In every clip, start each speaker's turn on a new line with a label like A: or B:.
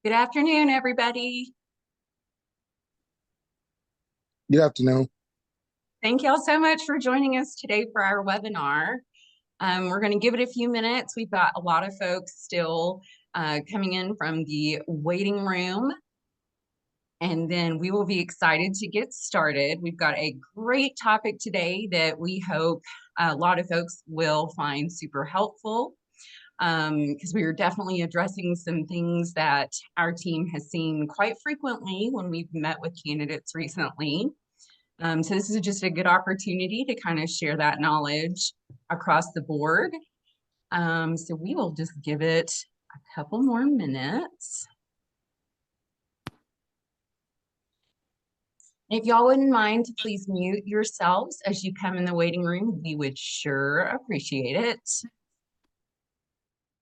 A: Good afternoon, everybody.
B: Good afternoon.
A: Thank y'all so much for joining us today for our webinar. We're going to give it a few minutes. We've got a lot of folks still coming in from the waiting room, and then we will be excited to get started. We've got a great topic today that we hope a lot of folks will find super helpful, because we are definitely addressing some things that our team has seen quite frequently when we've met with candidates recently. So this is just a good opportunity to kind of share that knowledge across the board. So we will just give it a couple more minutes. If y'all wouldn't mind to please mute yourselves as you come in the waiting room, we would sure appreciate it.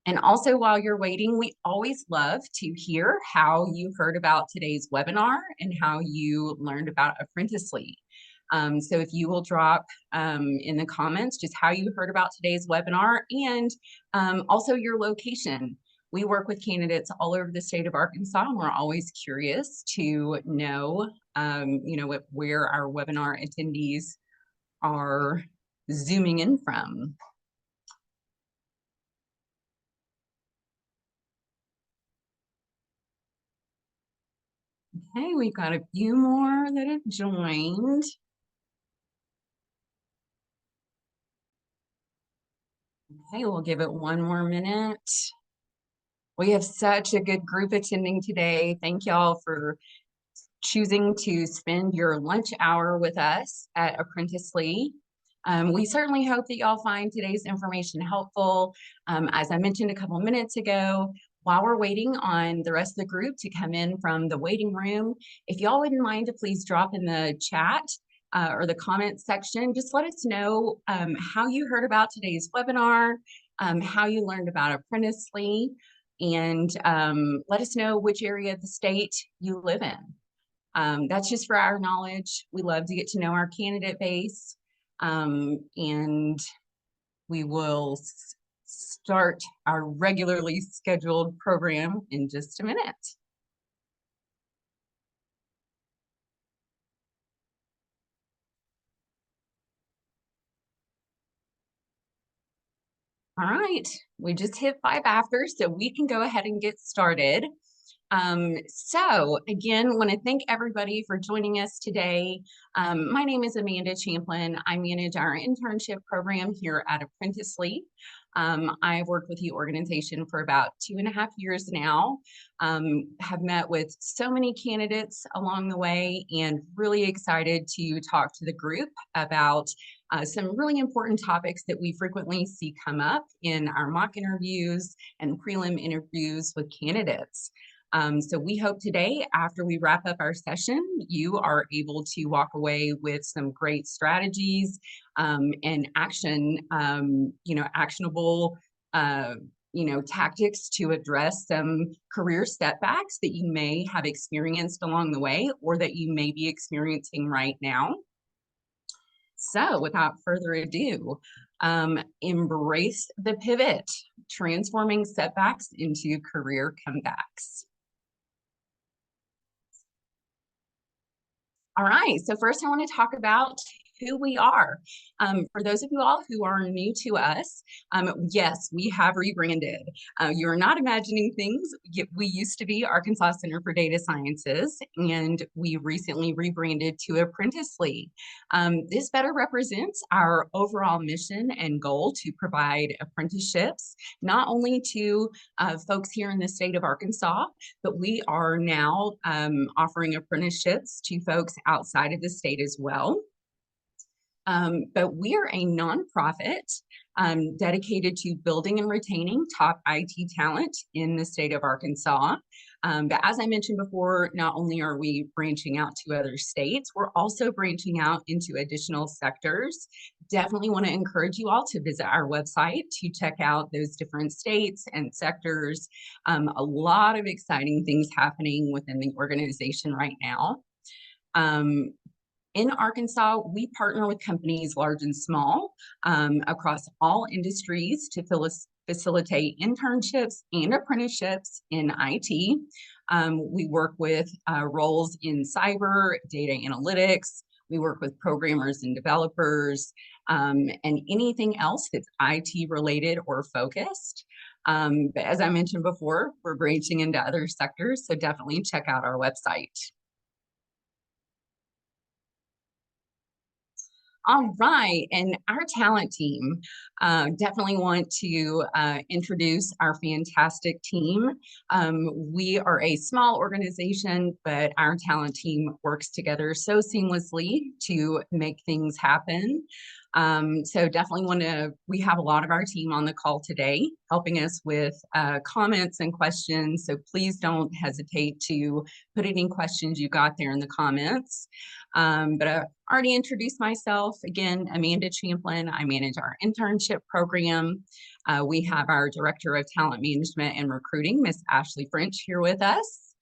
A: And also while you're waiting, we always love to hear how you heard about today's webinar and how you learned about Apprenticely. So if you will drop in the comments just how you heard about today's webinar and also your location. We work with candidates all over the state of Arkansas, and we're always curious to know, where our webinar attendees are zooming in from. Okay, we've got a few more that have joined. Okay, we'll give it one more minute. We have such a good group attending today. Thank y'all for choosing to spend your lunch hour with us at Apprenticely. We certainly hope that y'all find today's information helpful. As I mentioned a couple minutes ago, while we're waiting on the rest of the group to come in from the waiting room, if y'all wouldn't mind to please drop in the chat or the comments section, just let us know how you heard about today's webinar, how you learned about Apprenticely, and let us know which area of the state you live in. That's just for our knowledge. We love to get to know our candidate base, and we will start our regularly scheduled program in just a minute. All right, we just hit 5 after, so we can go ahead and get started. So again, want to thank everybody for joining us today. My name is Amanda Champlin. I manage our internship program here at Apprenticely. I've worked with the organization for about 2.5 years now, have met with so many candidates along the way, and really excited to talk to the group about some really important topics that we frequently see come up in our mock interviews and prelim interviews with candidates. So we hope today, after we wrap up our session, you are able to walk away with some great strategies and actionable, tactics to address some career setbacks that you may have experienced along the way or that you may be experiencing right now. So without further ado, embrace the pivot, transforming setbacks into career comebacks. All right, so first I want to talk about who we are. For those of you all who are new to us, yes, we have rebranded. You're not imagining things. We used to be Arkansas Center for Data Sciences, and we recently rebranded to Apprenticely. This better represents our overall mission and goal to provide apprenticeships, not only to folks here in the state of Arkansas, but we are now offering apprenticeships to folks outside of the state as well. But we are a nonprofit dedicated to building and retaining top IT talent in the state of Arkansas. But as I mentioned before, not only are we branching out to other states, we're also branching out into additional sectors. Definitely want to encourage you all to visit our website to check out those different states and sectors. A lot of exciting things happening within the organization right now. In Arkansas, we partner with companies large and small across all industries to facilitate internships and apprenticeships in IT. We work with roles in cyber, data analytics. We work with programmers and developers, and anything else that's IT related or focused. But as I mentioned before, we're branching into other sectors, so definitely check out our website. All right, and our talent team, definitely want to introduce our fantastic team. We are a small organization, but our talent team works together so seamlessly to make things happen. So definitely we have a lot of our team on the call today, helping us with comments and questions. So please don't hesitate to put any questions you got there in the comments. But I already introduced myself. Again, Amanda Champlin. I manage our internship program. We have our Director of Talent Management and Recruiting, Miss Ashley French, here with us.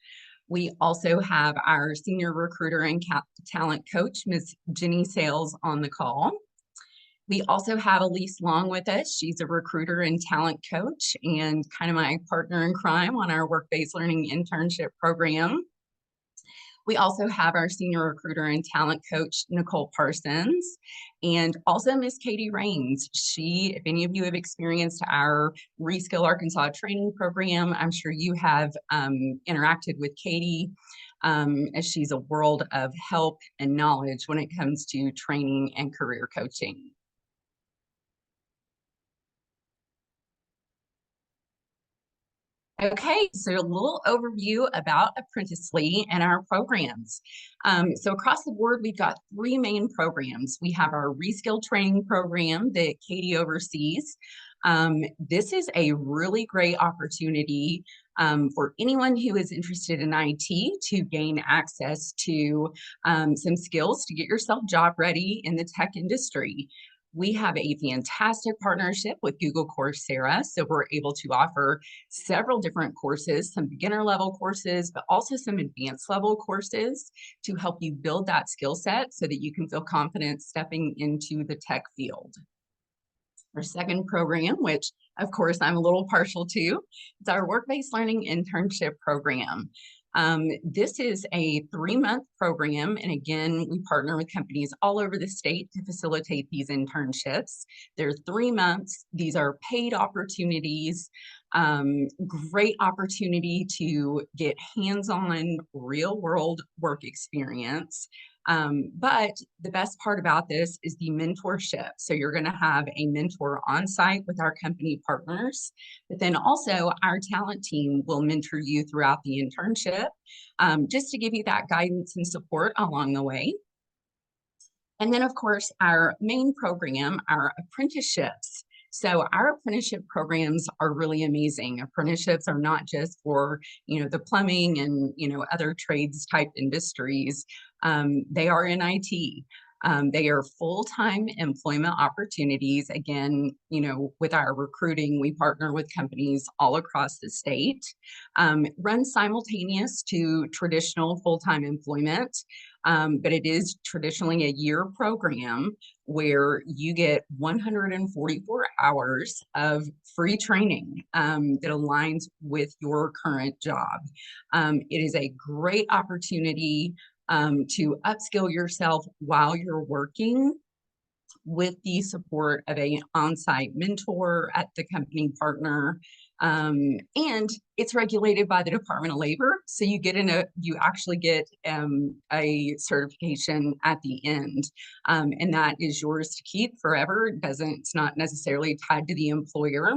A: We also have our Senior Recruiter and Talent Coach, Miss Jenny Sales, on the call. We also have Elise Long with us. She's a recruiter and talent coach and kind of my partner in crime on our work-based learning internship program. We also have our senior recruiter and talent coach, Nicole Parsons, and also Miss Katie Rains. If any of you have experienced our Reskill Arkansas training program, I'm sure you have interacted with Katie, as she's a world of help and knowledge when it comes to training and career coaching. Okay, so a little overview about Apprenticely and our programs. So across the board, we've got three main programs. We have our Reskill training program that Katie oversees. This is a really great opportunity for anyone who is interested in IT to gain access to some skills to get yourself job ready in the tech industry. We have a fantastic partnership with Google Coursera, so we're able to offer several different courses, some beginner level courses, but also some advanced level courses to help you build that skill set so that you can feel confident stepping into the tech field. Our second program, which of course I'm a little partial to, is our work-based learning internship program. This is a 3-month program, and again, we partner with companies all over the state to facilitate these internships. They're 3 months. These are paid opportunities, great opportunity to get hands-on, real-world work experience. But the best part about this is the mentorship. So you're going to have a mentor on site with our company partners, but then also our talent team will mentor you throughout the internship, just to give you that guidance and support along the way. And then, of course, our main program, our apprenticeships. So our apprenticeship programs are really amazing. Apprenticeships are not just for, the plumbing and, other trades type industries. They are in IT. They are full-time employment opportunities. Again, with our recruiting, we partner with companies all across the state, run simultaneous to traditional full-time employment. But it is traditionally a year program where you get 144 hours of free training that aligns with your current job. It is a great opportunity to upskill yourself while you're working with the support of an on-site mentor at the company partner. And it's regulated by the Department of Labor. So you actually get a certification at the end. And that is yours to keep forever. It's not necessarily tied to the employer.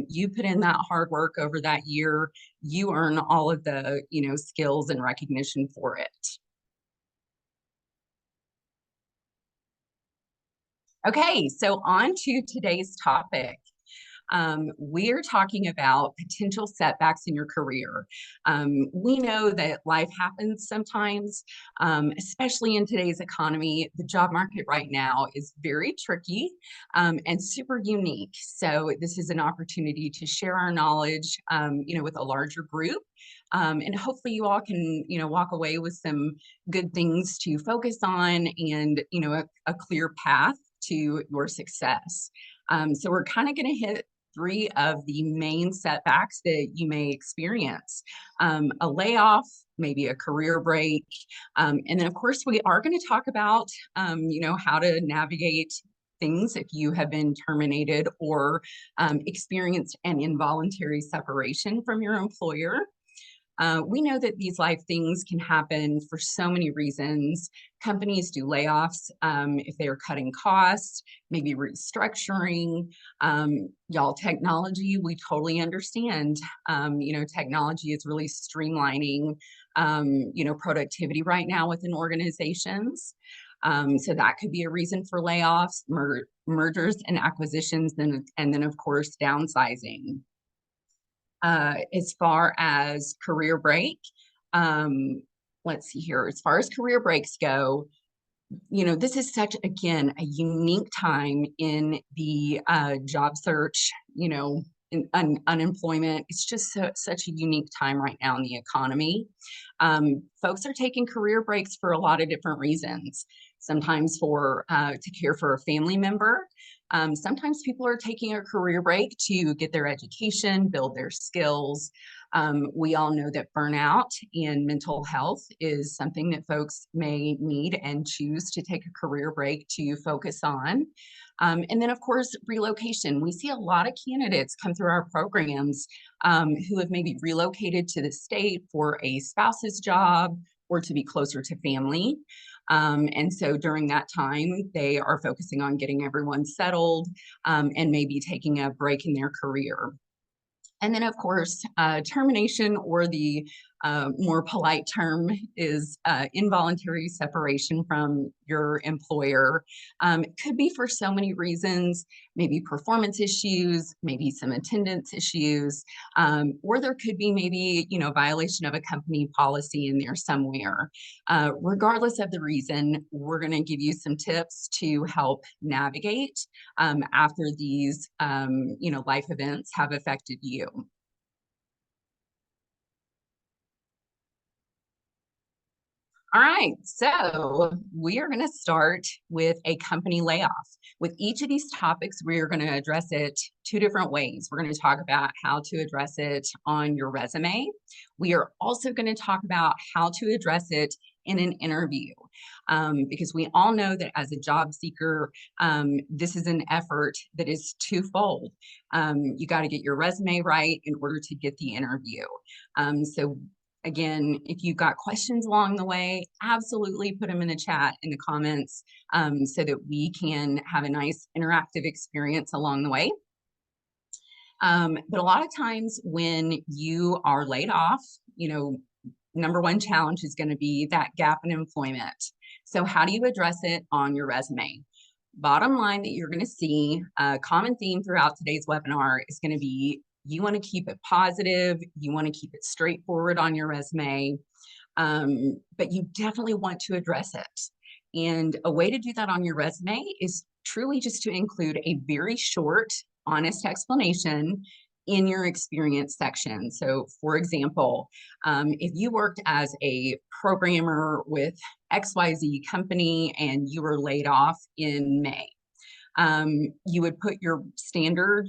A: You put in that hard work over that year, you earn all of the, skills and recognition for it. Okay, so on to today's topic. We're talking about potential setbacks in your career. We know that life happens sometimes, especially in today's economy. The job market right now is very tricky and super unique. So this is an opportunity to share our knowledge, with a larger group. And hopefully you all can, walk away with some good things to focus on and, a clear path to your success. So we're kind of going to hit three of the main setbacks that you may experience. A layoff, maybe a career break. And then of course, we are going to talk about, how to navigate things if you have been terminated or experienced an involuntary separation from your employer. We know that these life things can happen for so many reasons. Companies do layoffs if they are cutting costs, maybe restructuring. Y'all, technology, we totally understand. Technology is really streamlining, productivity right now within organizations. So that could be a reason for layoffs, mergers and acquisitions, and then of course, downsizing. As far as career break, let's see here. As far as career breaks go, this is such, again, a unique time in the job search, in unemployment. It's just such a unique time right now in the economy. Folks are taking career breaks for a lot of different reasons. Sometimes to care for a family member. Sometimes people are taking a career break to get their education, build their skills. We all know that burnout and mental health is something that folks may need and choose to take a career break to focus on. And then, of course, relocation. We see a lot of candidates come through our programs who have maybe relocated to the state for a spouse's job or to be closer to family. And so during that time, they are focusing on getting everyone settled and maybe taking a break in their career. And then, of course, termination, or the more polite term is involuntary separation from your employer. It could be for so many reasons, maybe performance issues, maybe some attendance issues, or there could be maybe, violation of a company policy in there somewhere. Regardless of the reason, we're going to give you some tips to help navigate after these, life events have affected you. All right, so we are going to start with a company layoff. With each of these topics, we are going to address it two different ways. We're going to talk about how to address it on your resume. We are also going to talk about how to address it in an interview, because we all know that as a job seeker, this is an effort that is twofold. You got to get your resume right in order to get the interview. So again, if you've got questions along the way, absolutely put them in the chat, in the comments, so that we can have a nice interactive experience along the way. But a lot of times when you are laid off, number one challenge is going to be that gap in employment. So how do you address it on your resume? Bottom line that you're going to see, a common theme throughout today's webinar is going to be, you want to keep it positive, you want to keep it straightforward on your resume, but you definitely want to address it. And a way to do that on your resume is truly just to include a very short, honest explanation in your experience section. So for example, if you worked as a programmer with XYZ company and you were laid off in May, you would put your standard,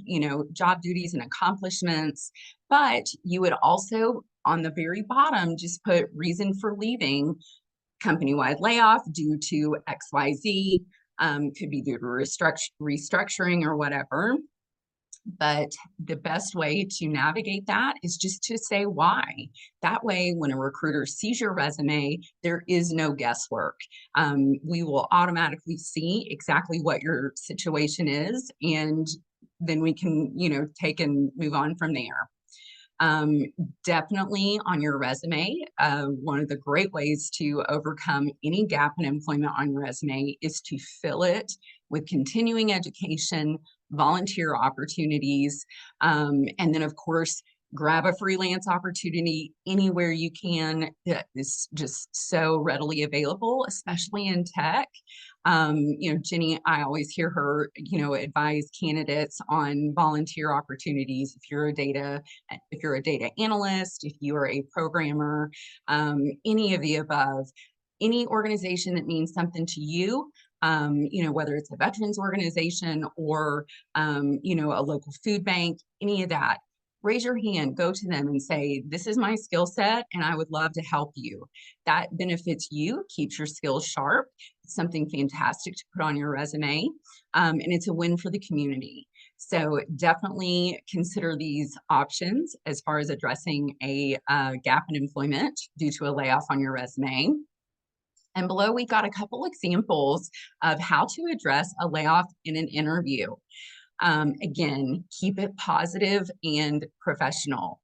A: job duties and accomplishments, but you would also on the very bottom just put reason for leaving, company-wide layoff due to XYZ, could be due to restructuring or whatever. But the best way to navigate that is just to say why. That way, when a recruiter sees your resume, there is no guesswork. We will automatically see exactly what your situation is, and then we can, take and move on from there. Definitely on your resume, one of the great ways to overcome any gap in employment on your resume is to fill it with continuing education, volunteer opportunities, and then of course, grab a freelance opportunity anywhere you can. That is just so readily available, especially in tech. Jenny, I always hear her, advise candidates on volunteer opportunities. If you're a data analyst, if you are a programmer, any of the above, any organization that means something to you, whether it's a veterans organization or, a local food bank, any of that. Raise your hand, go to them and say, this is my skill set and I would love to help you. That benefits you, keeps your skills sharp. It's something fantastic to put on your resume, and it's a win for the community. So definitely consider these options as far as addressing a gap in employment due to a layoff on your resume. And below, we got a couple examples of how to address a layoff in an interview. Again, keep it positive and professional.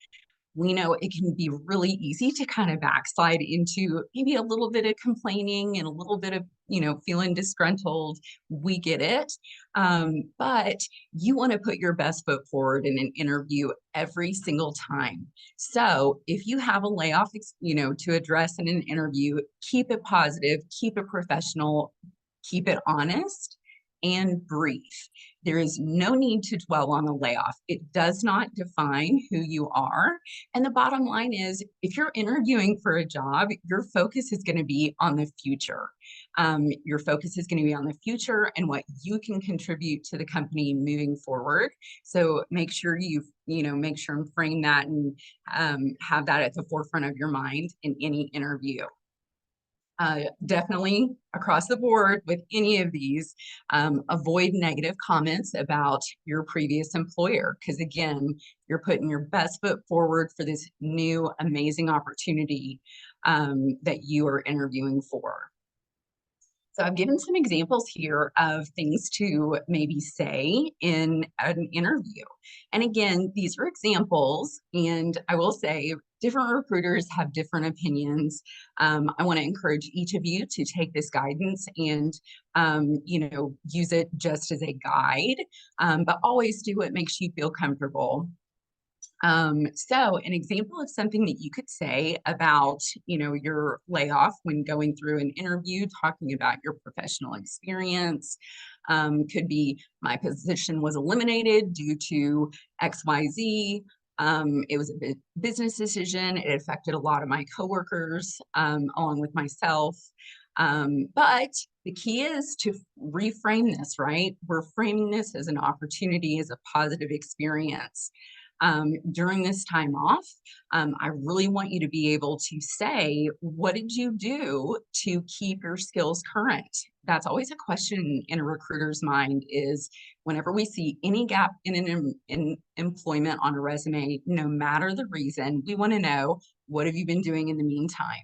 A: We know it can be really easy to kind of backslide into maybe a little bit of complaining and a little bit of, feeling disgruntled. We get it. But you want to put your best foot forward in an interview every single time. So if you have a layoff, to address in an interview, keep it positive, keep it professional, keep it honest, and brief. There is no need to dwell on the layoff. It does not define who you are. And the bottom line is, if you're interviewing for a job, your focus is going to be on the future. Your focus is going to be on the future and what you can contribute to the company moving forward. So make sure make sure and frame that and have that at the forefront of your mind in any interview. Definitely across the board with any of these, avoid negative comments about your previous employer, because again, you're putting your best foot forward for this new amazing opportunity that you are interviewing for. So I've given some examples here of things to maybe say in an interview. And again, these are examples, and I will say different recruiters have different opinions. I want to encourage each of you to take this guidance and, use it just as a guide, but always do what makes you feel comfortable. So an example of something that you could say about, your layoff when going through an interview, talking about your professional experience, could be, my position was eliminated due to XYZ. It was a business decision. It affected a lot of my coworkers, along with myself. But the key is to reframe this, right? We're framing this as an opportunity, as a positive experience. During this time off, I really want you to be able to say, what did you do to keep your skills current? That's always a question in a recruiter's mind, is whenever we see any gap in employment on a resume, no matter the reason, we want to know, what have you been doing in the meantime?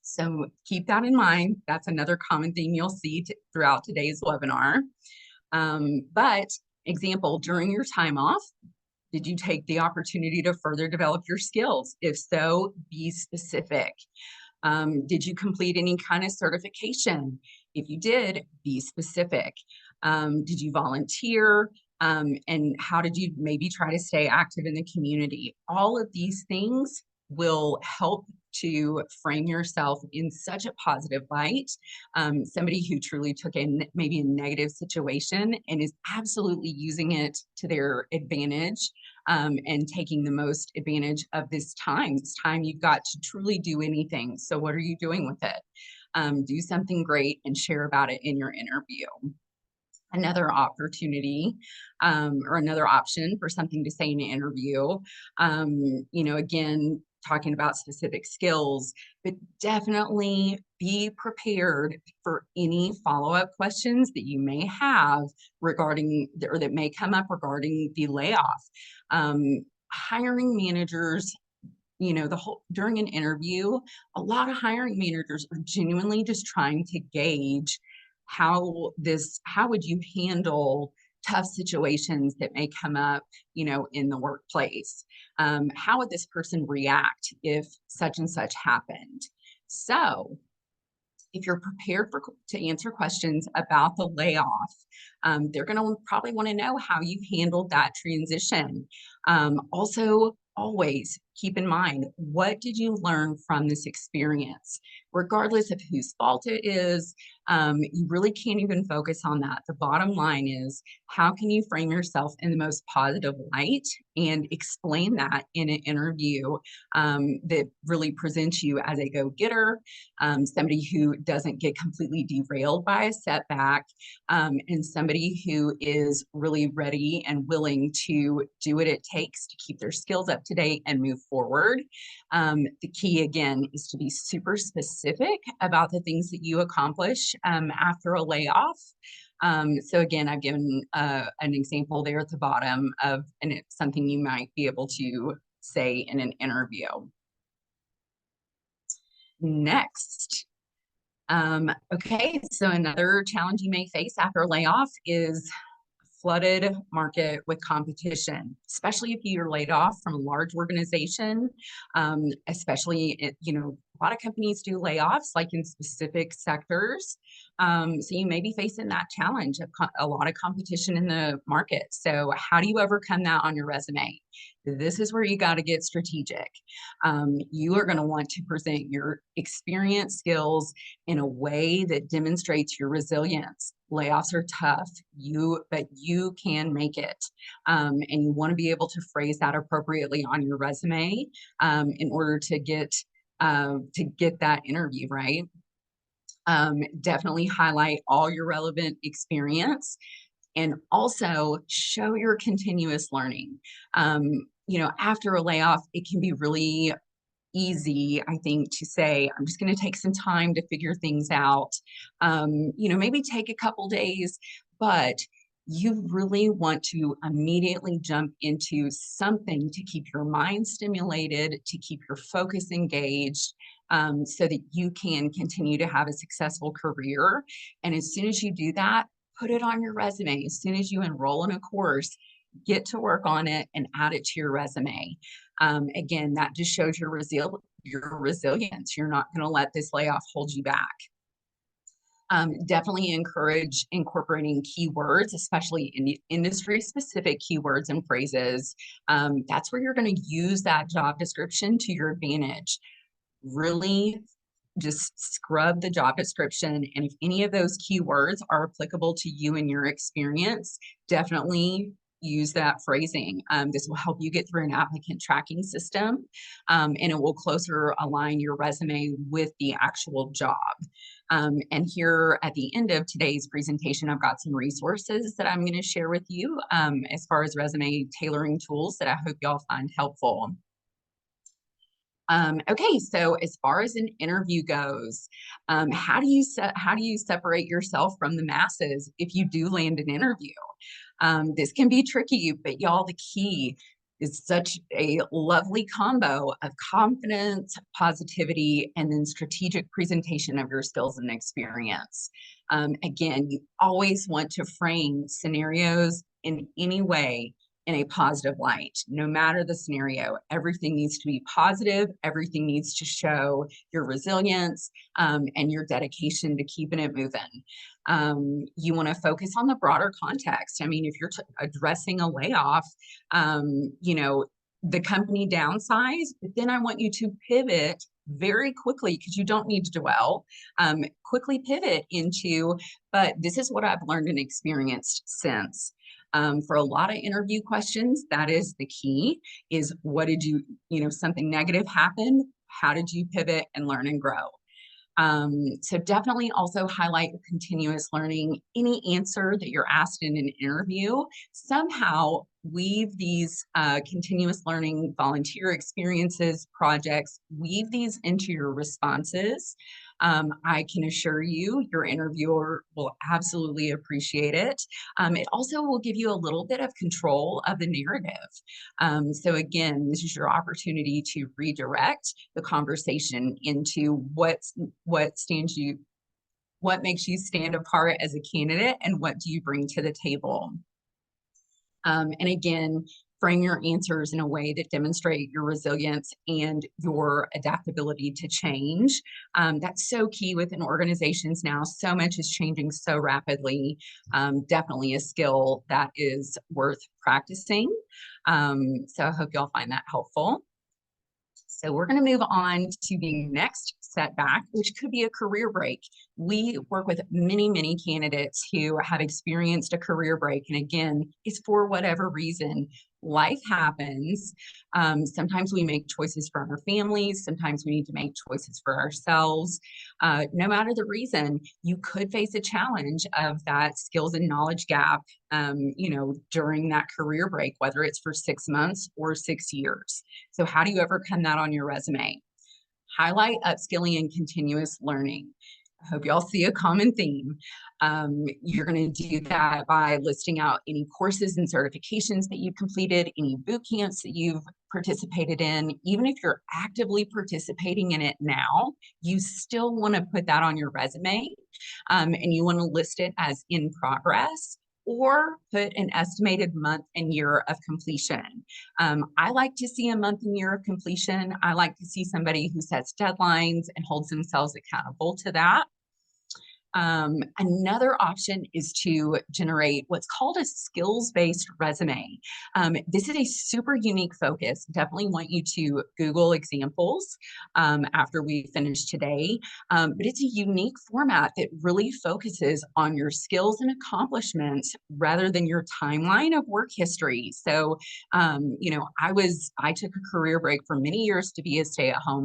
A: So keep that in mind. That's another common theme you'll see throughout today's webinar. But example, during your time off, did you take the opportunity to further develop your skills? If so, be specific. Did you complete any kind of certification? If you did, be specific. Did you volunteer? And how did you maybe try to stay active in the community? All of these things will help to frame yourself in such a positive light. Somebody who truly took in maybe a negative situation and is absolutely using it to their advantage, and taking the most advantage of this time. This time you've got to truly do anything. So what are you doing with it? Do something great and share about it in your interview. Another opportunity, or another option for something to say in an interview, again, talking about specific skills, but definitely be prepared for any follow-up questions that you may have regarding, or that may come up regarding the layoff. Hiring managers, during an interview, a lot of hiring managers are genuinely just trying to gauge how would you handle tough situations that may come up, in the workplace? How would this person react if such and such happened? So if you're prepared to answer questions about the layoff, they're going to probably want to know how you handled that transition. Also, always keep in mind, what did you learn from this experience? Regardless of whose fault it is, you really can't even focus on that. The bottom line is, how can you frame yourself in the most positive light and explain that in an interview that really presents you as a go-getter, somebody who doesn't get completely derailed by a setback, and somebody who is really ready and willing to do what it takes to keep their skills up to date and move forward. The key, again, is to be super specific about the things that you accomplish after a layoff. So again, I've given an example there at the bottom of, and it's something you might be able to say in an interview. Next. Okay, so another challenge you may face after a layoff is flooded market with competition, especially if you're laid off from a large organization, especially, a lot of companies do layoffs like in specific sectors. So you may be facing that challenge of a lot of competition in the market. So how do you overcome that on your resume? This is where you got to get strategic. You are going to want to present your experience, skills in a way that demonstrates your resilience. Layoffs are tough, but you can make it. And you want to be able to phrase that appropriately on your resume in order to get that interview, right? Definitely highlight all your relevant experience and also show your continuous learning. After a layoff, it can be really easy, I think, to say, I'm just going to take some time to figure things out. Maybe take a couple days, but you really want to immediately jump into something to keep your mind stimulated, to keep your focus engaged, so that you can continue to have a successful career. And as soon as you do that, put it on your resume. As soon as you enroll in a course, get to work on it and add it to your resume. Again, that just shows your resilience. You're not going to let this layoff hold you back. Definitely encourage incorporating keywords, especially in industry-specific keywords and phrases. That's where you're going to use that job description to your advantage. Really just scrub the job description. And if any of those keywords are applicable to you and your experience, definitely use that phrasing. This will help you get through an applicant tracking system, and it will closer align your resume with the actual job. And here at the end of today's presentation, I've got some resources that I'm going to share with you as far as resume tailoring tools that I hope y'all find helpful. Okay, so as far as an interview goes, how do you separate yourself from the masses if you do land an interview? This can be tricky, but y'all, the key is such a lovely combo of confidence, positivity, and then strategic presentation of your skills and experience. Again, you always want to frame scenarios in any way in a positive light. No matter the scenario, everything needs to be positive. Everything needs to show your resilience and your dedication to keeping it moving. You want to focus on the broader context. I mean, if you're addressing a layoff, the company downsized, but then I want you to pivot very quickly, because you don't need to dwell, quickly pivot into, but this is what I've learned and experienced since. For a lot of interview questions, that is the key, is what did something negative happened? How did you pivot and learn and grow? So definitely also highlight continuous learning. Any answer that you're asked in an interview, somehow weave these continuous learning volunteer experiences, projects, weave these into your responses. I can assure you, your interviewer will absolutely appreciate it. It also will give you a little bit of control of the narrative. So again, this is your opportunity to redirect the conversation into what makes you stand apart as a candidate and what do you bring to the table. And again, frame your answers in a way that demonstrate your resilience and your adaptability to change. That's so key within organizations now. So much is changing so rapidly. Definitely a skill that is worth practicing. So I hope y'all find that helpful. So we're going to move on to the next setback, which could be a career break. We work with many, many candidates who have experienced a career break. And again, it's for whatever reason. Life happens. Sometimes we make choices for our families. Sometimes we need to make choices for ourselves. No matter the reason, you could face a challenge of that skills and knowledge gap, during that career break, whether it's for 6 months or 6 years. So how do you overcome that on your resume? Highlight upskilling and continuous learning. I hope y'all see a common theme. You're going to do that by listing out any courses and certifications that you've completed, any boot camps that you've participated in. Even if you're actively participating in it now, you still want to put that on your resume, and you want to list it as in progress, or put an estimated month and year of completion. I like to see a month and year of completion. I like to see somebody who sets deadlines and holds themselves accountable to that. Another option is to generate what's called a skills-based resume. This is a super unique focus. Definitely want you to Google examples after we finish today. But it's a unique format that really focuses on your skills and accomplishments rather than your timeline of work history. So, I took a career break for many years to be a stay-at-home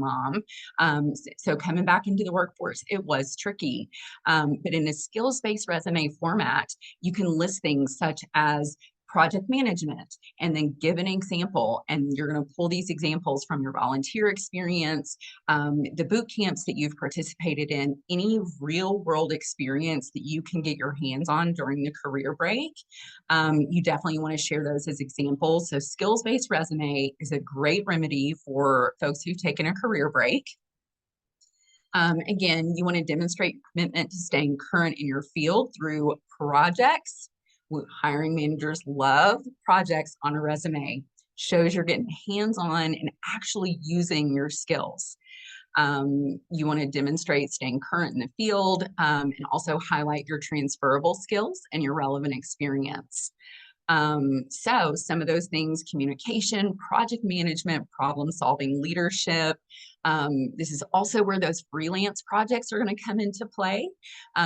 A: mom. So coming back into the workforce, it was tricky. But in a skills-based resume format, you can list things such as project management and then give an example. And you're going to pull these examples from your volunteer experience, the boot camps that you've participated in, any real world experience that you can get your hands on during the career break. You definitely want to share those as examples. So skills-based resume is a great remedy for folks who've taken a career break. Again, you want to demonstrate commitment to staying current in your field through projects. Hiring managers love projects on a resume. Shows you're getting hands-on and actually using your skills. You want to demonstrate staying current in the field, and also highlight your transferable skills and your relevant experience. So some of those things: communication, project management, problem solving, leadership. This is also where those freelance projects are going to come into play.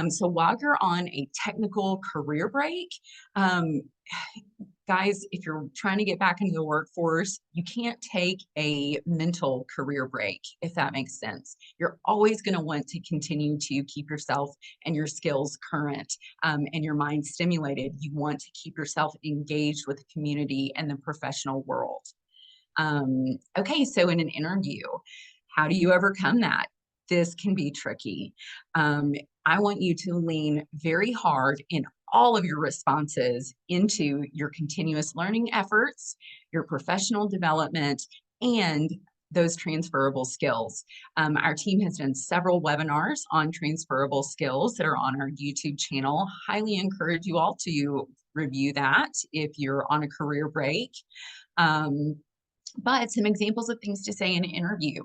A: So while you're on a technical career break, guys, if you're trying to get back into the workforce, you can't take a mental career break, if that makes sense. You're always going to want to continue to keep yourself and your skills current, and your mind stimulated. You want to keep yourself engaged with the community and the professional world. Okay, so in an interview, how do you overcome that? This can be tricky. I want you to lean very hard in all of your responses into your continuous learning efforts, your professional development, and those transferable skills. Our team has done several webinars on transferable skills that are on our YouTube channel. Highly encourage you all to review that if you're on a career break. But some examples of things to say in an interview.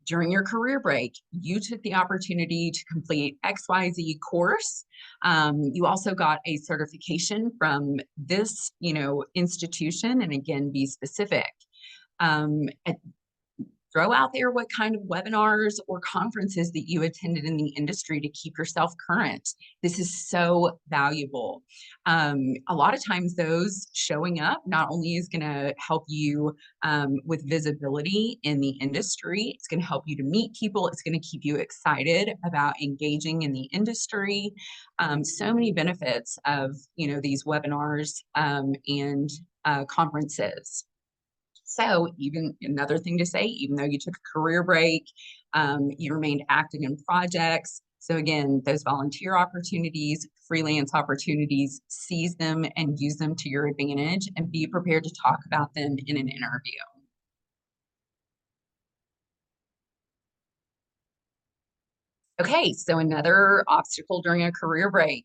A: During your career break, you took the opportunity to complete XYZ course. You also got a certification from this, institution, and again, be specific. Throw out there what kind of webinars or conferences that you attended in the industry to keep yourself current. This is so valuable. A lot of times those showing up not only is going to help you with visibility in the industry, it's going to help you to meet people, it's going to keep you excited about engaging in the industry. So many benefits of these webinars and conferences. So even another thing to say, even though you took a career break, you remained active in projects. So again, those volunteer opportunities, freelance opportunities, seize them and use them to your advantage, and be prepared to talk about them in an interview. Okay, so another obstacle during a career break: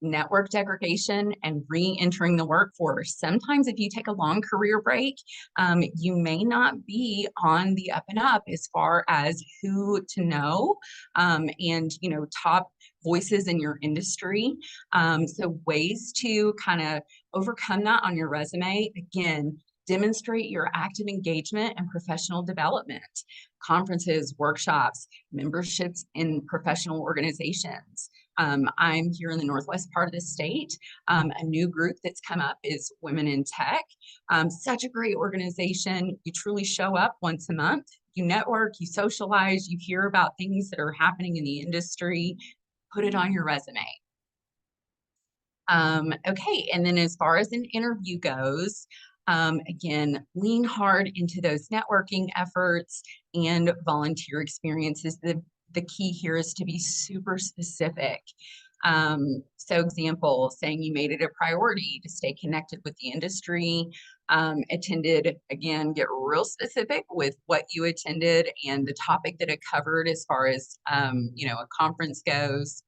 A: network degradation and re-entering the workforce. Sometimes if you take a long career break, you may not be on the up and up as far as who to know, and top voices in your industry. So ways to kind of overcome that on your resume: again, Demonstrate your active engagement and professional development, conferences, workshops, memberships in professional organizations. I'm here in the northwest part of the state. A new group that's come up is Women in Tech. Such a great organization. You truly show up once a month. You network, you socialize, you hear about things that are happening in the industry. Put it on your resume. Okay, and then as far as an interview goes, again, lean hard into those networking efforts and volunteer experiences. The key here is to be super specific. So example, saying you made it a priority to stay connected with the industry, attended, again, get real specific with what you attended and the topic that it covered as far as, a conference goes.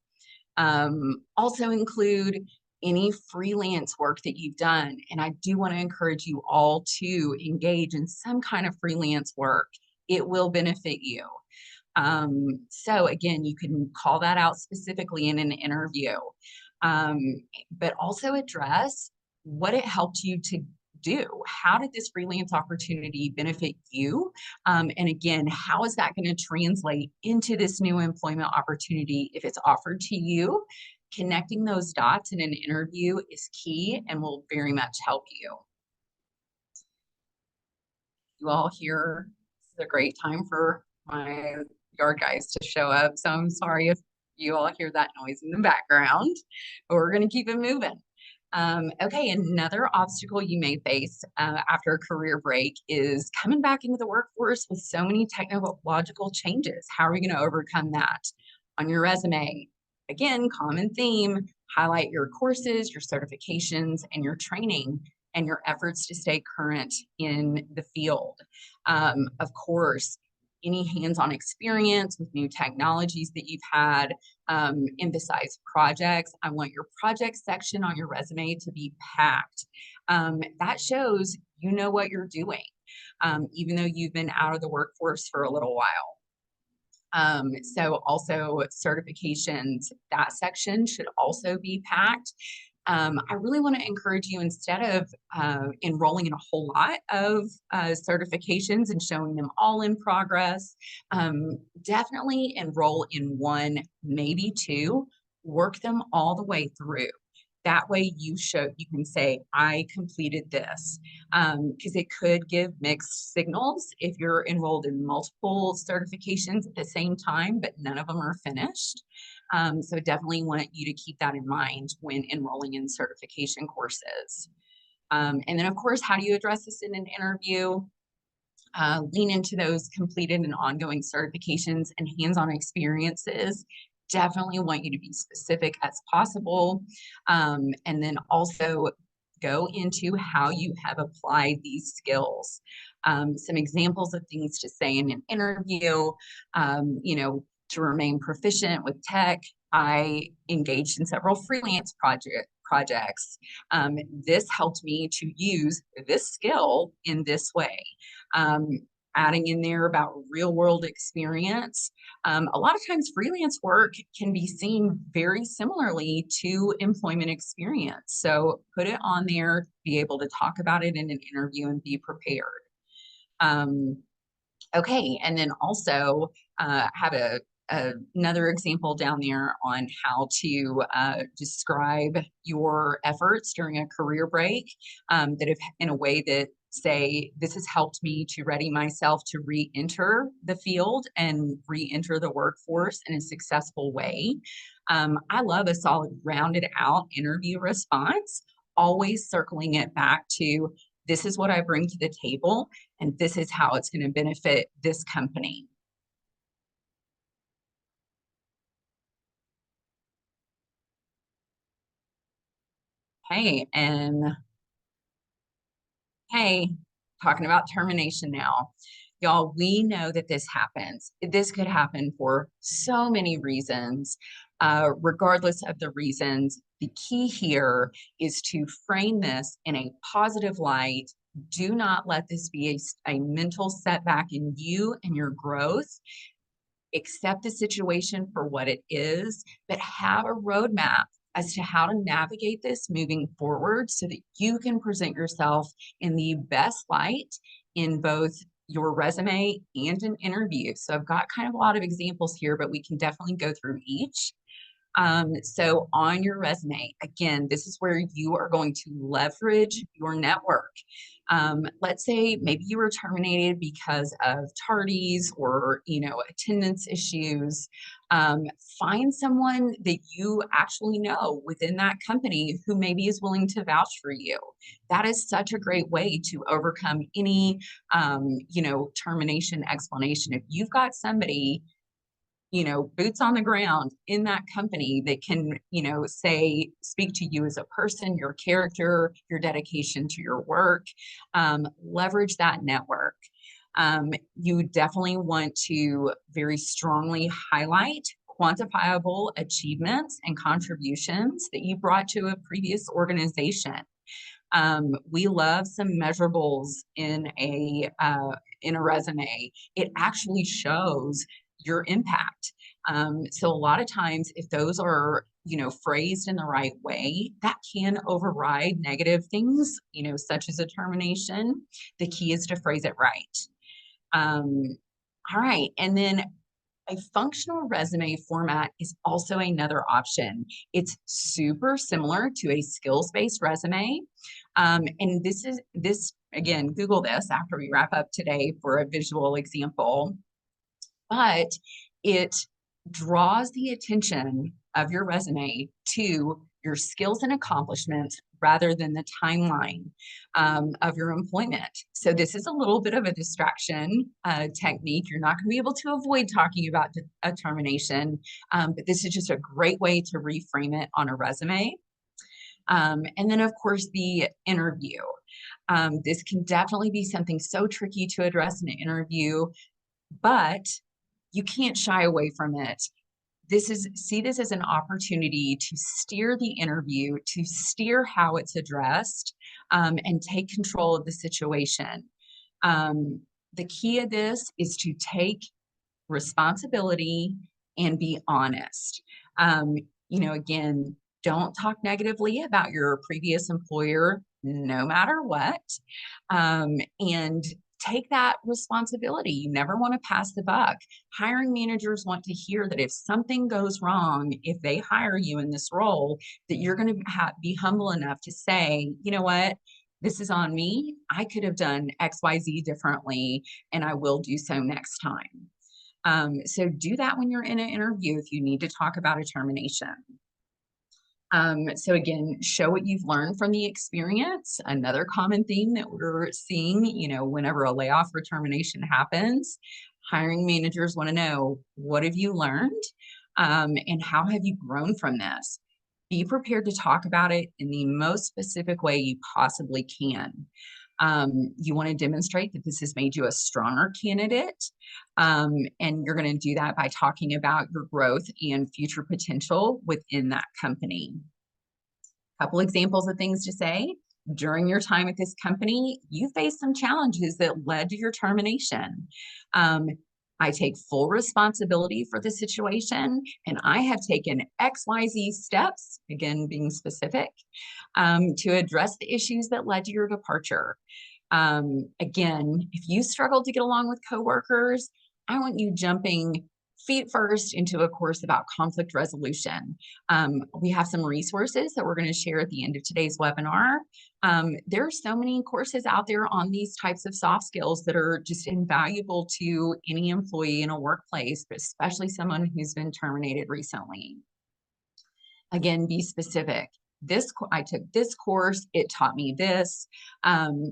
A: Also include any freelance work that you've done. And I do want to encourage you all to engage in some kind of freelance work. It will benefit you. So again, you can call that out specifically in an interview, but also address what it helped you to do. How did this freelance opportunity benefit you? And again, how is that going to translate into this new employment opportunity if it's offered to you? Connecting those dots in an interview is key and will very much help you. You all here, this is a great time for my yard guys to show up. So I'm sorry if you all hear that noise in the background, but we're going to keep it moving. Okay, another obstacle you may face after a career break is coming back into the workforce with so many technological changes. How are we going to overcome that? On your resume, again, common theme, highlight your courses, your certifications, and your training and your efforts to stay current in the field. Of course, any hands-on experience with new technologies that you've had, emphasize projects. I want your project section on your resume to be packed. That shows you know what you're doing, even though you've been out of the workforce for a little while. So also certifications, that section should also be packed. I really want to encourage you, instead of enrolling in a whole lot of certifications and showing them all in progress, definitely enroll in one, maybe two, work them all the way through. That way you can say, I completed this, because it could give mixed signals if you're enrolled in multiple certifications at the same time, but none of them are finished. So definitely want you to keep that in mind when enrolling in certification courses. And then of course, how do you address this in an interview? Lean into those completed and ongoing certifications and hands-on experiences. Definitely want you to be specific as possible. And then also go into how you have applied these skills. Some examples of things to say in an interview, to remain proficient with tech, I engaged in several freelance projects. This helped me to use this skill in this way. Adding in there about real world experience. A lot of times freelance work can be seen very similarly to employment experience. So put it on there, be able to talk about it in an interview and be prepared. Okay, and then also have another example down there on how to describe your efforts during a career break, that if in a way that say, this has helped me to ready myself to re-enter the field and re-enter the workforce in a successful way. I love a solid rounded out interview response, always circling it back to, this is what I bring to the table, and this is how it's going to benefit this company. Hey, talking about termination now. Y'all, we know that this happens. This could happen for so many reasons. Regardless of the reasons, the key here is to frame this in a positive light. Do not let this be a mental setback in you and your growth. Accept the situation for what it is, but have a roadmap as to how to navigate this moving forward so that you can present yourself in the best light in both your resume and an interview. So I've got kind of a lot of examples here, but we can definitely go through each. So on your resume, again, this is where you are going to leverage your network. Let's say maybe you were terminated because of tardies or, attendance issues. Find someone that you actually know within that company who maybe is willing to vouch for you. That is such a great way to overcome any, termination explanation. If you've got somebody, boots on the ground in that company that can, speak to you as a person, your character, your dedication to your work, leverage that network. You definitely want to very strongly highlight quantifiable achievements and contributions that you brought to a previous organization. We love some measurables in a resume. It actually shows your impact. So a lot of times, if those are phrased in the right way, that can override negative things, such as a termination. The key is to phrase it right. All right, and then a functional resume format is also another option. It's super similar to a skills-based resume. And this again, Google this after we wrap up today for a visual example, but it draws the attention of your resume to your skills and accomplishments rather than the timeline of your employment. So this is a little bit of a distraction technique. You're not going to be able to avoid talking about a termination, but this is just a great way to reframe it on a resume. And then, of course, the interview. This can definitely be something so tricky to address in an interview, but you can't shy away from it. See this as an opportunity to steer the interview, to steer how it's addressed, and take control of the situation. The key of this is to take responsibility and be honest. Again, don't talk negatively about your previous employer, no matter what. And take that responsibility. You never want to pass the buck. Hiring managers want to hear that if something goes wrong, if they hire you in this role, that you're going to be humble enough to say, you know what, this is on me. I could have done XYZ differently, and I will do so next time. So do that when you're in an interview if you need to talk about a termination. So again, show what you've learned from the experience. Another common theme that we're seeing, whenever a layoff or termination happens, hiring managers want to know, what have you learned? And how have you grown from this? Be prepared to talk about it in the most specific way you possibly can. You want to demonstrate that this has made you a stronger candidate. And you're going to do that by talking about your growth and future potential within that company. A couple examples of things to say. During your time at this company, you faced some challenges that led to your termination. I take full responsibility for the situation, and I have taken XYZ steps, again, being specific, to address the issues that led to your departure. Again, if you struggle to get along with coworkers, I want you jumping feet first into a course about conflict resolution. We have some resources that we're going to share at the end of today's webinar. There are so many courses out there on these types of soft skills that are just invaluable to any employee in a workplace, but especially someone who's been terminated recently. Again, be specific. I took this course, it taught me this.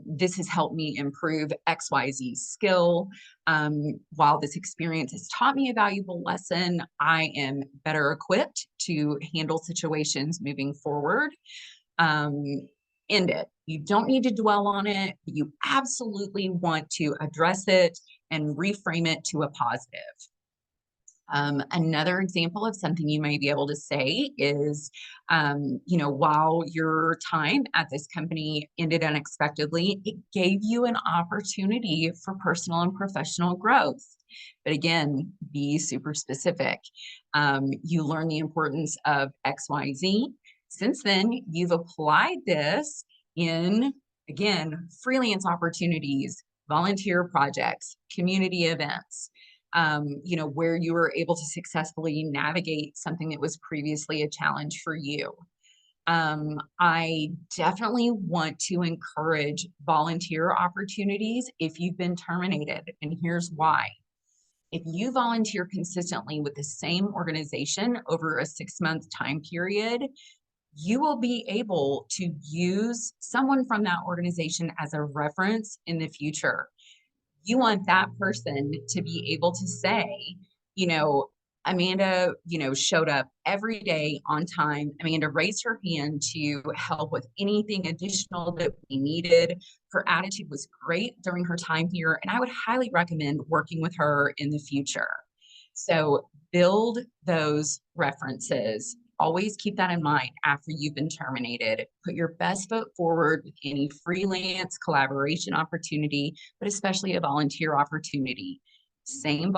A: This has helped me improve XYZ skill. While this experience has taught me a valuable lesson, I am better equipped to handle situations moving forward. End it. You don't need to dwell on it, but you absolutely want to address it and reframe it to a positive. Another example of something you may be able to say is, while your time at this company ended unexpectedly, it gave you an opportunity for personal and professional growth. But again, be super specific. You learn the importance of XYZ. Since then, you've applied this in, again, freelance opportunities, volunteer projects, community events, where you were able to successfully navigate something that was previously a challenge for you. I definitely want to encourage volunteer opportunities if you've been terminated, and here's why. If you volunteer consistently with the same organization over a 6-month time period, you will be able to use someone from that organization as a reference in the future. You want that person to be able to say, you know, Amanda, showed up every day on time. Amanda raised her hand to help with anything additional that we needed. Her attitude was great during her time here, and I would highly recommend working with her in the future. So build those references. Always keep that in mind after you've been terminated. Put your best foot forward with any freelance collaboration opportunity, but especially a volunteer opportunity. Same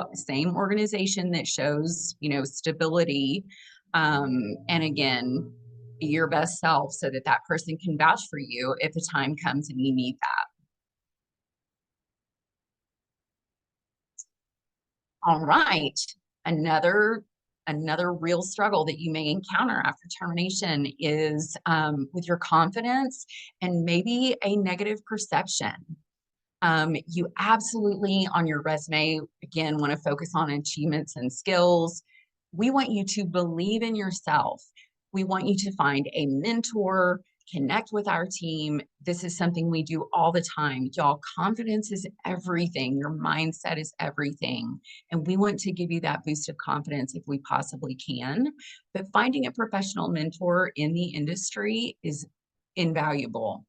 A: organization that shows, stability. And again, be your best self so that that person can vouch for you if the time comes and you need that. All right. Another real struggle that you may encounter after termination is with your confidence and maybe a negative perception. You absolutely, on your resume, again, want to focus on achievements and skills. We want you to believe in yourself. We want you to find a mentor, connect with our team. This is something we do all the time. Y'all, confidence is everything. Your mindset is everything. And we want to give you that boost of confidence if we possibly can. But finding a professional mentor in the industry is invaluable.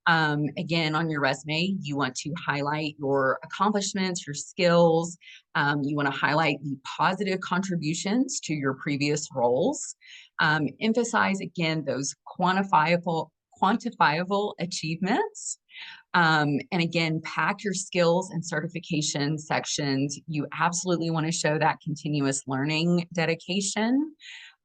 A: Again, on your resume, you want to highlight your accomplishments, your skills. You want to highlight the positive contributions to your previous roles. Emphasize, again, those quantifiable achievements. And again, pack your skills and certification sections. You absolutely want to show that continuous learning dedication.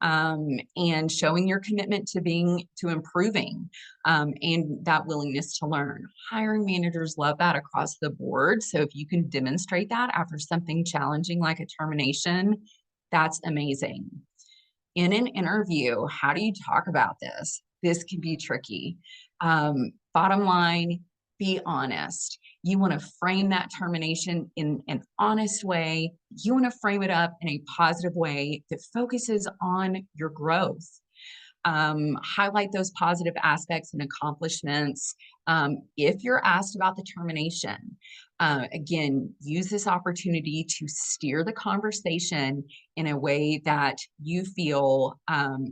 A: And showing your commitment to improving, and that willingness to learn. Hiring managers love that across the board. So if you can demonstrate that after something challenging like a termination, that's amazing. In an interview, how do you talk about this? This can be tricky. Bottom line, be honest. You want to frame that termination in an honest way. You want to frame it up in a positive way that focuses on your growth. Highlight those positive aspects and accomplishments. If you're asked about the termination, again, use this opportunity to steer the conversation in a way that you feel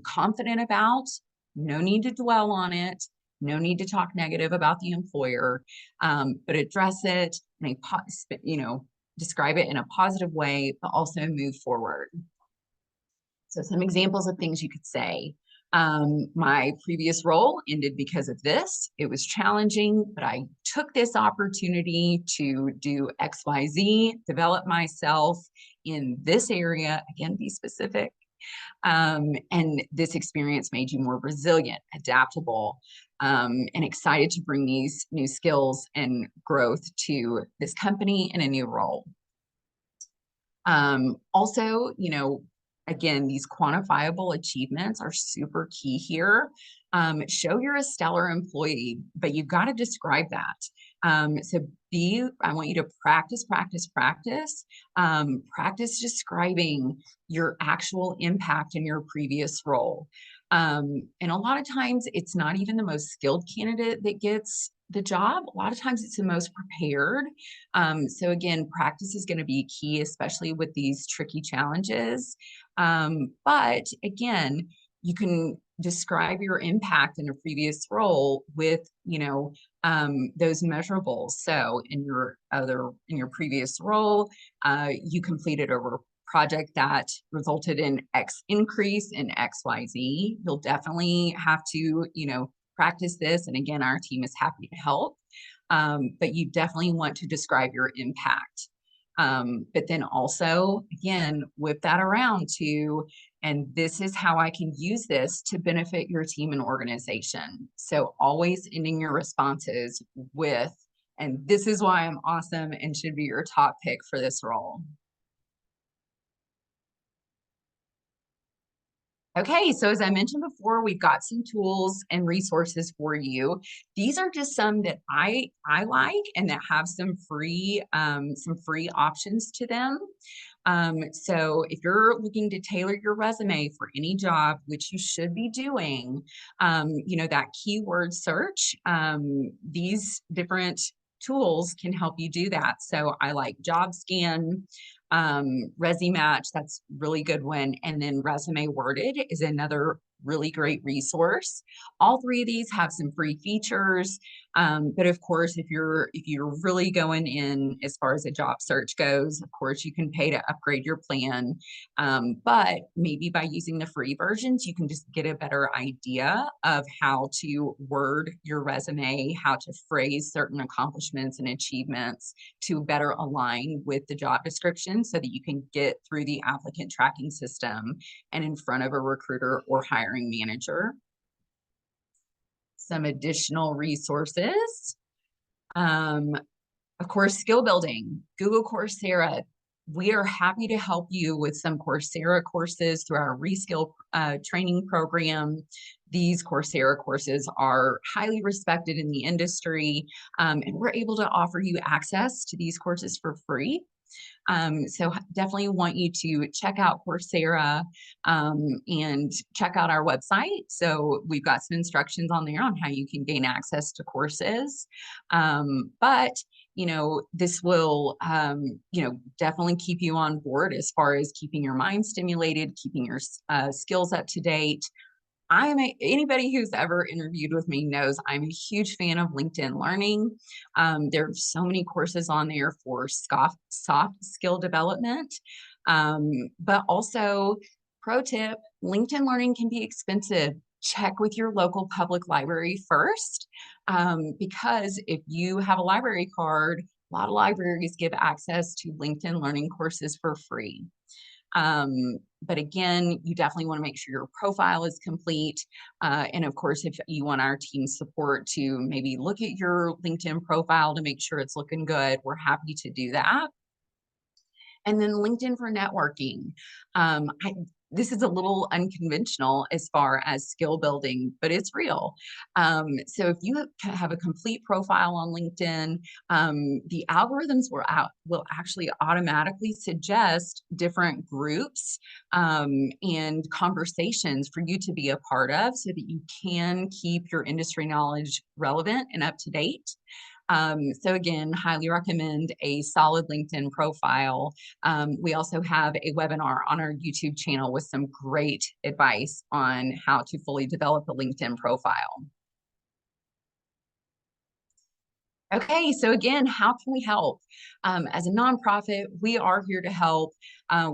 A: confident about. No need to dwell on it. No need to talk negative about the employer, but address it in a, describe it in a positive way, but also move forward. So some examples of things you could say. My previous role ended because of this. It was challenging, but I took this opportunity to do XYZ, develop myself in this area. Again, be specific. And this experience made you more resilient, adaptable, and excited to bring these new skills and growth to this company in a new role. Also, again, these quantifiable achievements are super key here. Show you're a stellar employee, but you've got to describe that. So I want you to practice describing your actual impact in your previous role. And a lot of times it's not even the most skilled candidate that gets the job. A lot of times it's the most prepared. So again, practice is going to be key, especially with these tricky challenges. But again, you can describe your impact in a previous role with, those measurables. So in your previous role, you completed a project that resulted in X increase in XYZ. You'll definitely have to, practice this. And again, our team is happy to help. But you definitely want to describe your impact. But then also, again, whip that around to, And this is how I can use this to benefit your team and organization. So always ending your responses with, and this is why I'm awesome and should be your top pick for this role. Okay, so as I mentioned before, we've got some tools and resources for you. These are just some that I like and that have some free options to them. So if you're looking to tailor your resume for any job, which you should be doing, that keyword search, these different tools can help you do that. So I like JobScan, ResuMatch, that's really good one. And then Resume Worded is another really great resource. All three of these have some free features. But of course, if you're really going in as far as a job search goes, of course, you can pay to upgrade your plan. But maybe by using the free versions, you can just get a better idea of how to word your resume, how to phrase certain accomplishments and achievements to better align with the job description so that you can get through the applicant tracking system and in front of a recruiter or hiring manager. Some additional resources. Of course, skill building, Google Coursera. We are happy to help you with some Coursera courses through our Reskill training program. These Coursera courses are highly respected in the industry, and we're able to offer you access to these courses for free. So definitely want you to check out Coursera and check out our website. So we've got some instructions on there on how you can gain access to courses. But this will, definitely keep you on board as far as keeping your mind stimulated, keeping your skills up to date. Anybody who's ever interviewed with me knows I'm a huge fan of LinkedIn Learning. There are so many courses on there for soft skill development, but also pro tip, LinkedIn Learning can be expensive. Check with your local public library first, because if you have a library card, a lot of libraries give access to LinkedIn Learning courses for free. But again, you definitely want to make sure your profile is complete. And of course, if you want our team's support to maybe look at your LinkedIn profile to make sure it's looking good, we're happy to do that. And then LinkedIn for networking. This is a little unconventional as far as skill building, but it's real. So if you have a complete profile on LinkedIn, the algorithms will actually automatically suggest different groups and conversations for you to be a part of so that you can keep your industry knowledge relevant and up to date. So again, highly recommend a solid LinkedIn profile. We also have a webinar on our YouTube channel with some great advice on how to fully develop a LinkedIn profile. Okay, so again, how can we help? As a nonprofit, we are here to help.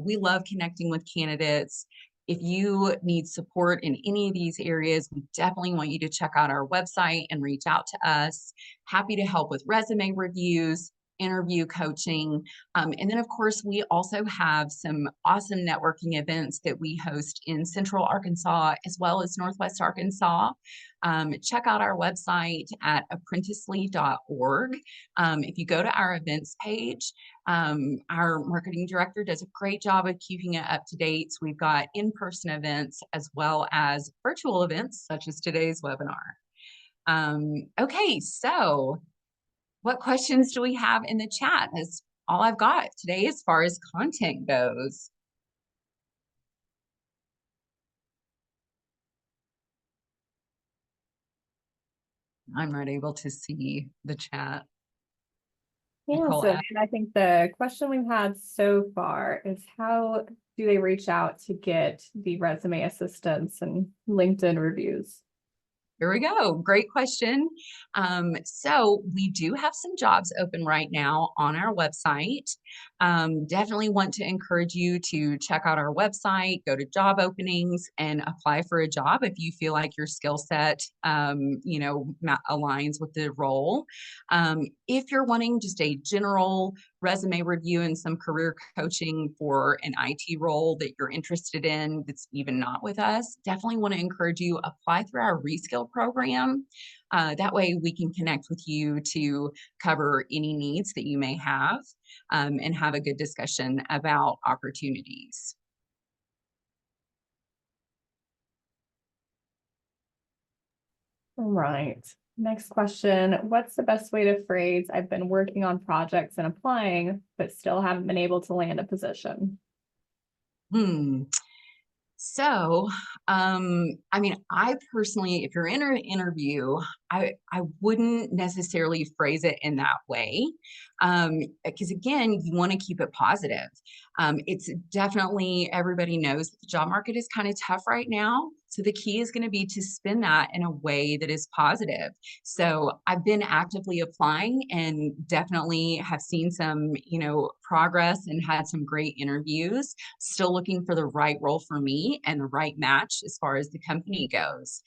A: We love connecting with candidates. If you need support in any of these areas, we definitely want you to check out our website and reach out to us. Happy to help with resume reviews, interview coaching. And then, of course, we also have some awesome networking events that we host in Central Arkansas as well as Northwest Arkansas. Check out our website at apprenticely.org. If you go to our events page, our marketing director does a great job of keeping it up to date. So we've got in-person events as well as virtual events such as today's webinar. Okay, so what questions do we have in the chat? That's all I've got today as far as content goes. I'm not able to see the chat.
C: Yeah, so and I think the question we've had so far is how do they reach out to get the resume assistance and LinkedIn reviews?
A: Here we go. Great question. So we do have some jobs open right now on our website. Definitely want to encourage you to check out our website, go to job openings, and apply for a job if you feel like your skill set, aligns with the role. If you're wanting just a general resume review and some career coaching for an IT role that you're interested in that's even not with us, definitely want to encourage you apply through our reskill program. That way we can connect with you to cover any needs that you may have, and have a good discussion about opportunities.
C: All right. Next question. What's the best way to phrase "I've been working on projects and applying, but still haven't been able to land a position"?
A: So, I personally, if you're in an interview, I wouldn't necessarily phrase it in that way. Because again, you want to keep it positive. It's definitely, everybody knows that the job market is kind of tough right now. So the key is going to be to spin that in a way that is positive. So I've been actively applying and definitely have seen some, progress and had some great interviews. Still looking for the right role for me and the right match as far as the company goes.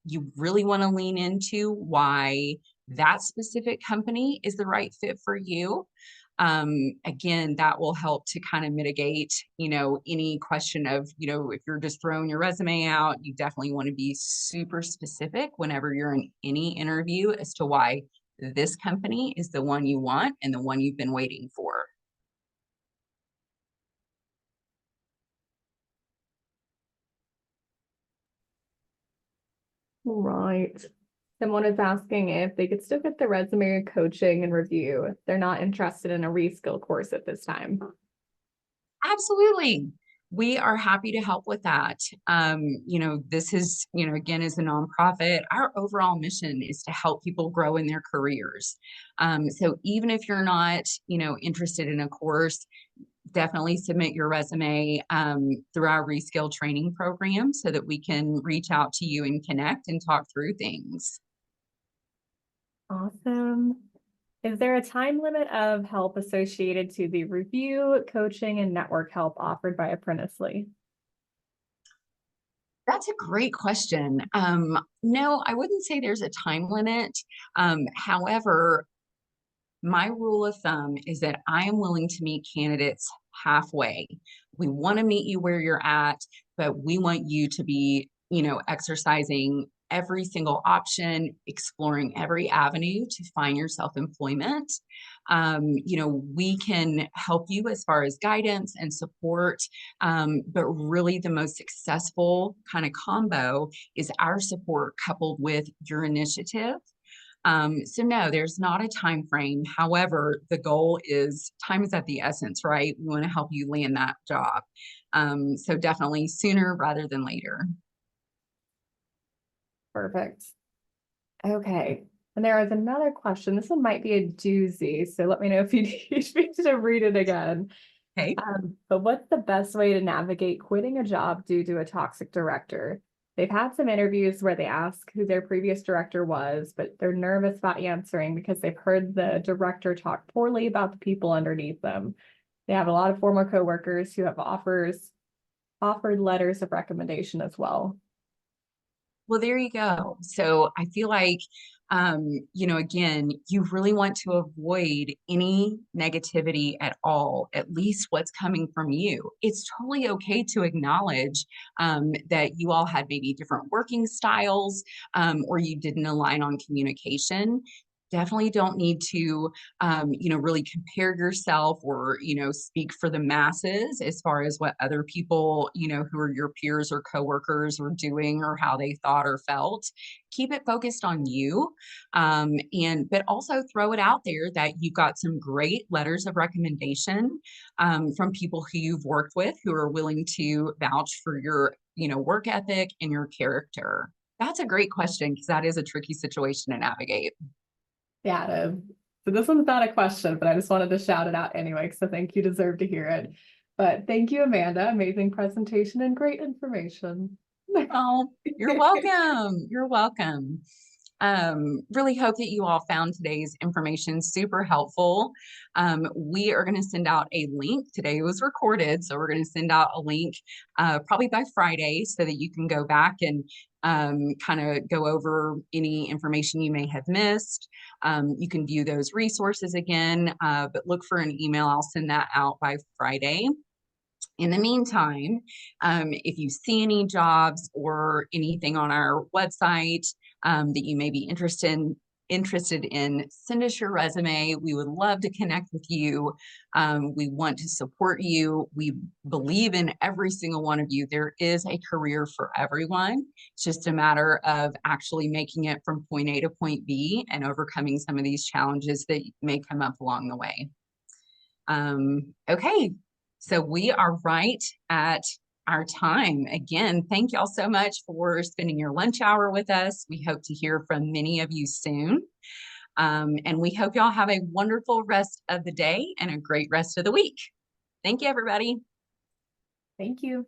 A: You really want to lean into why that specific company is the right fit for you. Again, that will help to kind of mitigate, any question of, if you're just throwing your resume out, you definitely want to be super specific whenever you're in any interview as to why this company is the one you want and the one you've been waiting for.
C: Right. Someone is asking if they could still get the resume coaching and review if they're not interested in a reskill course at this time.
A: Absolutely. We are happy to help with that. This is, again, as a nonprofit, our overall mission is to help people grow in their careers. So even if you're not, interested in a course, definitely submit your resume through our reskill training program so that we can reach out to you and connect and talk through things.
C: Awesome. Is there a time limit of help associated to the review, coaching, and network help offered by Apprenticely?
A: That's a great question. No, I wouldn't say there's a time limit. However, my rule of thumb is that I am willing to meet candidates halfway. We want to meet you where you're at, but we want you to be, exercising every single option, exploring every avenue to find your self-employment. We can help you as far as guidance and support, but really the most successful kind of combo is our support coupled with your initiative. So no, there's not a time frame. However, the goal is time is at the essence, right? We want to help you land that job. So definitely sooner rather than later.
C: Perfect. Okay. And there is another question. This one might be a doozy, so let me know if you need me to read it again.
A: Okay.
C: But what's the best way to navigate quitting a job due to a toxic director? They've had some interviews where they ask who their previous director was, but they're nervous about answering because they've heard the director talk poorly about the people underneath them. They have a lot of former coworkers who have offered letters of recommendation as well.
A: Well, there you go. So I feel like, again, you really want to avoid any negativity at all, at least what's coming from you. It's totally okay to acknowledge that you all had maybe different working styles, or you didn't align on communication. Definitely don't need to, really compare yourself or, speak for the masses as far as what other people, who are your peers or coworkers were doing or how they thought or felt. Keep it focused on you. But also throw it out there that you got some great letters of recommendation from people who you've worked with who are willing to vouch for your, work ethic and your character. That's a great question because that is a tricky situation to navigate.
C: Yeah, it is. So this one's not a question, but I just wanted to shout it out anyway, because I think you deserve to hear it. But thank you, Amanda. Amazing presentation and great information.
A: Oh, you're welcome. You're welcome. Really hope that you all found today's information super helpful. We are going to send out a link. Today was recorded, so we're going to send out a link probably by Friday so that you can go back and kind of go over any information you may have missed. You can view those resources again, but look for an email. I'll send that out by Friday. In the meantime, if you see any jobs or anything on our website that you may be interested in, send us your resume. We would love to connect with you. We want to support you. We believe in every single one of you. There is a career for everyone. It's just a matter of actually making it from point A to point B and overcoming some of these challenges that may come up along the way. Okay. So we are right at our time. Again, thank y'all so much for spending your lunch hour with us. We hope to hear from many of you soon. And we hope y'all have a wonderful rest of the day and a great rest of the week. Thank you, everybody.
C: Thank you.